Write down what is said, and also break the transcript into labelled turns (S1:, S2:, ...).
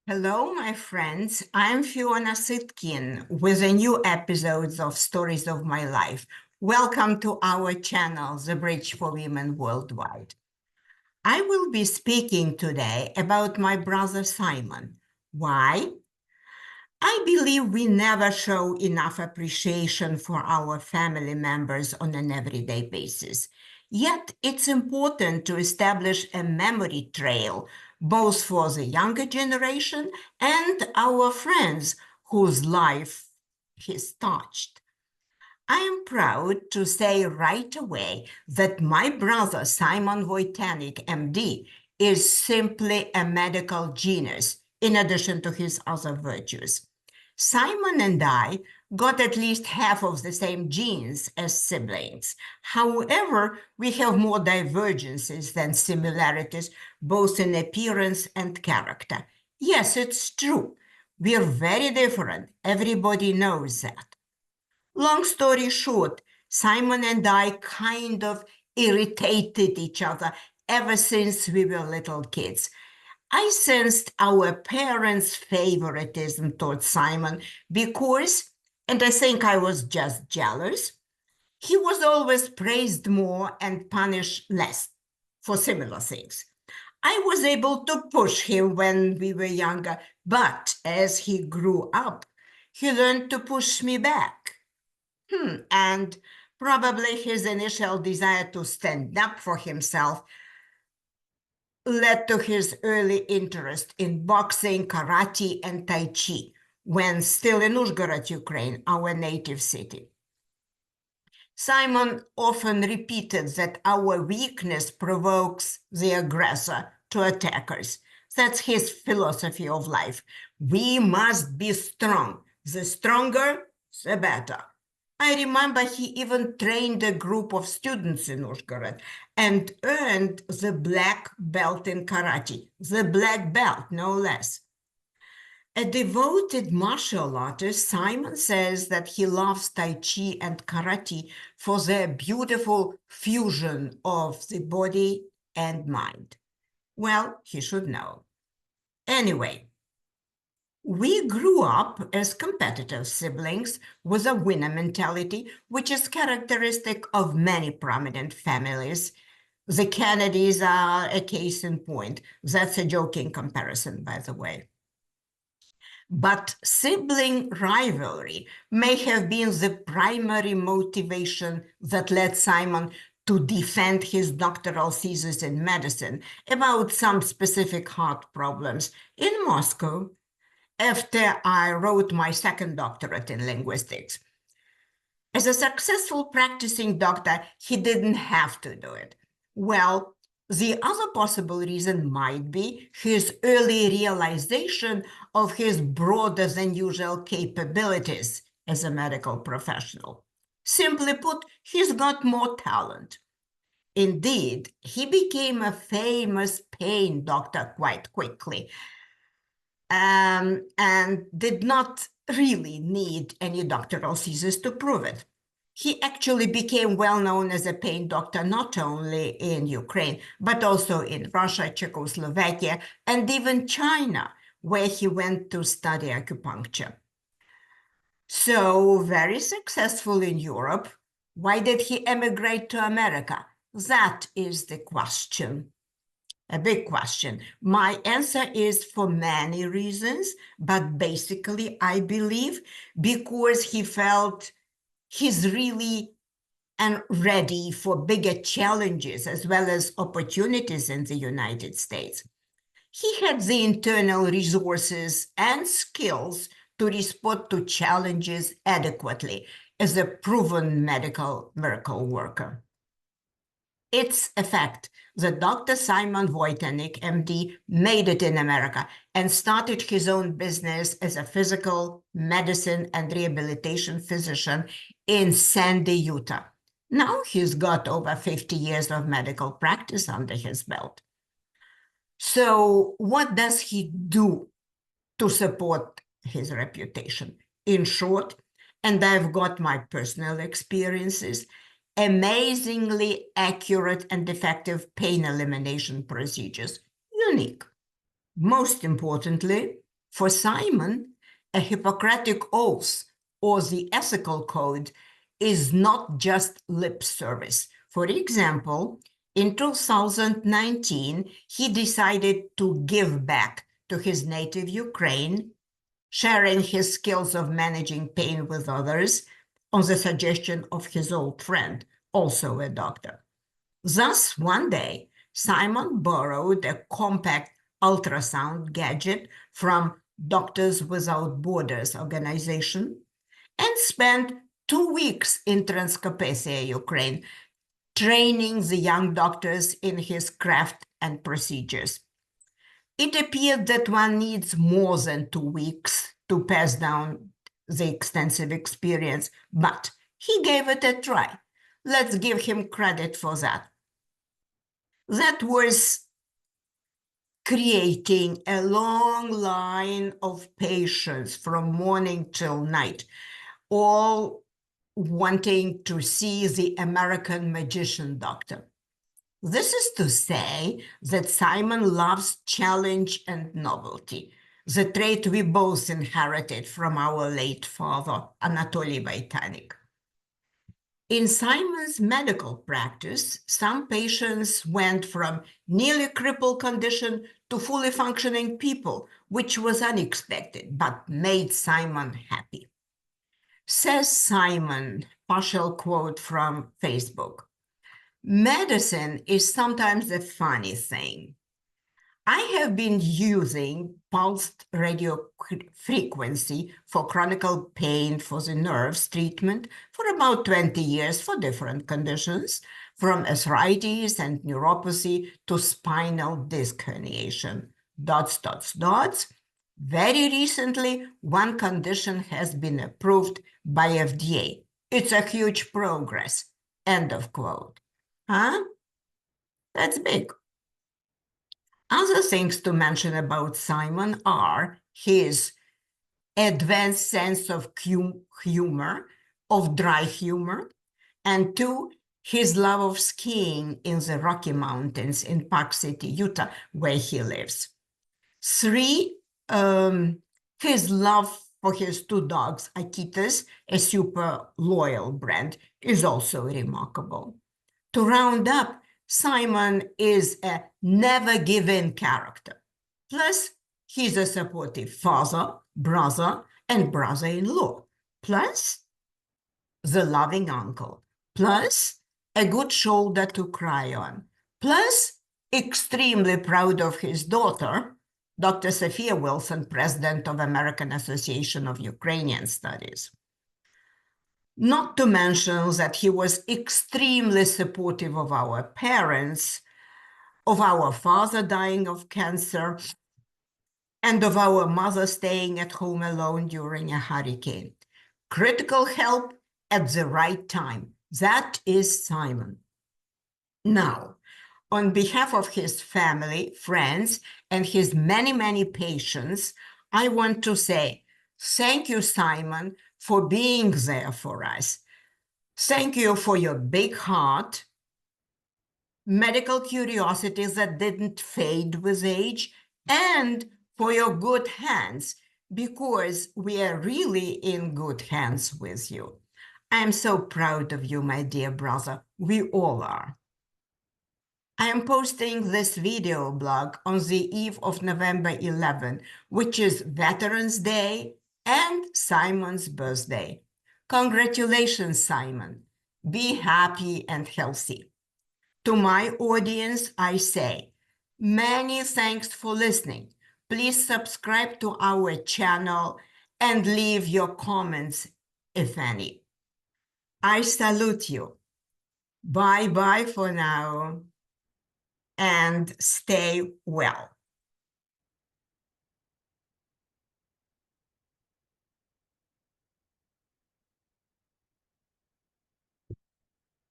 S1: Hello, my friends. I'm Fiona Sitkin with a new episode of Stories of My Life. Welcome to our channel, The Bridge for Women Worldwide. I will be speaking today about my brother Simon. Why? I believe we never show enough appreciation for our family members on an everyday basis. Yet it's important to establish a memory trail, both for the younger generation and our friends whose life he's touched. I am proud to say right away that my brother, Simon Voitanik, MD, is simply a medical genius, in addition to his other virtues. Simon and I got at least half of the same genes as siblings. However, we have more divergences than similarities, both in appearance and character. Yes, it's true. We are very different. Everybody knows that. Long story short, Simon and I kind of irritated each other ever since we were little kids. I sensed our parents' favoritism towards Simon because, and I think I was just jealous, he was always praised more and punished less for similar things. I was able to push him when we were younger, but as he grew up, he learned to push me back. And probably his initial desire to stand up for himself led to his early interest in boxing, karate, and tai chi when still in Uzhgorod, Ukraine, our native city. Simon often repeated that our weakness provokes the aggressor to attack us. That's his philosophy of life. We must be strong. The stronger, the better. I remember he even trained a group of students in Uzhgorod and earned the black belt in karate, the black belt, no less. A devoted martial artist, Simon says that he loves Tai Chi and karate for their beautiful fusion of the body and mind. Well, he should know. Anyway, we grew up as competitive siblings with a winner mentality, which is characteristic of many prominent families. The Kennedys are a case in point. That's a joking comparison, by the way. But sibling rivalry may have been the primary motivation that led Simon to defend his doctoral thesis in medicine about some specific heart problems in Moscow after I wrote my second doctorate in linguistics. As a successful practicing doctor, he didn't have to do it. Well, the other possible reason might be his early realization of his broader than usual capabilities as a medical professional. Simply put, he's got more talent. Indeed, he became a famous pain doctor quite quickly, and did not really need any doctoral thesis to prove it. He actually became well known as a pain doctor not only in Ukraine, but also in Russia, Czechoslovakia, and even China, where he went to study acupuncture. So, very successful in Europe. Why did he emigrate to America? That is the question. A big question. My answer is for many reasons, but basically, I believe because he felt he's really and ready for bigger challenges as well as opportunities in the United States. He had the internal resources and skills to respond to challenges adequately as a proven medical miracle worker. It's a fact that Dr. Simon Voitanik, MD, made it in America and started his own business as a physical medicine and rehabilitation physician in Sandy, Utah. Now he's got over 50 years of medical practice under his belt. So what does he do to support his reputation? In short, and I've got my personal experiences, amazingly accurate and effective pain elimination procedures, unique. Most importantly, For Simon, a Hippocratic oath or the ethical code is not just lip service. For example, in 2019, he decided to give back to his native Ukraine, sharing his skills of managing pain with others on the suggestion of his old friend, also a doctor. Thus, one day, Simon borrowed a compact ultrasound gadget from Doctors Without Borders organization and spent 2 weeks in Transcarpathia, Ukraine, training the young doctors in his craft and procedures. It appeared that one needs more than 2 weeks to pass down the extensive experience, but he gave it a try. Let's give him credit for that. That was creating a long line of patients from morning till night, all wanting to see the American magician doctor. This is to say that Simon loves challenge and novelty, the trait we both inherited from our late father, Anatoly Voitanik. In Simon's medical practice, some patients went from nearly crippled condition to fully functioning people, which was unexpected, but made Simon happy. Says Simon, partial quote from Facebook, "Medicine is sometimes a funny thing. I have been using pulsed radio frequency for chronic pain for the nerves treatment for about 20 years for different conditions, from arthritis and neuropathy to spinal disc herniation, ... Very recently, one condition has been approved by FDA. It's a huge progress." End of quote. Huh? That's big. Other things to mention about Simon are his advanced sense of humor, of dry humor, and two, his love of skiing in the Rocky Mountains in Park City, Utah, where he lives. Three, his love for his two dogs, Akitas, a super loyal brand, is also remarkable. To round up, Simon is a never-give-in character. Plus, he's a supportive father, brother, and brother-in-law. Plus, the loving uncle. Plus, a good shoulder to cry on. Plus, extremely proud of his daughter, Dr. Sophia Wilson, president of American Association of Ukrainian Studies. Not to mention that he was extremely supportive of our parents, of our father dying of cancer, and of our mother staying at home alone during a hurricane. Critical help at the right time. That is Simon. Now, on behalf of his family, friends, and his many, many patients, I want to say thank you, Simon, for being there for us. Thank you for your big heart, medical curiosities that didn't fade with age, and for your good hands, because we are really in good hands with you. I'm so proud of you, my dear brother. We all are. I am posting this video blog on the eve of November 11, which is Veterans Day and Simon's birthday. Congratulations, Simon. Be happy and healthy. To my audience, I say, many thanks for listening. Please subscribe to our channel and leave your comments, if any. I salute you. Bye-bye for now, and stay well.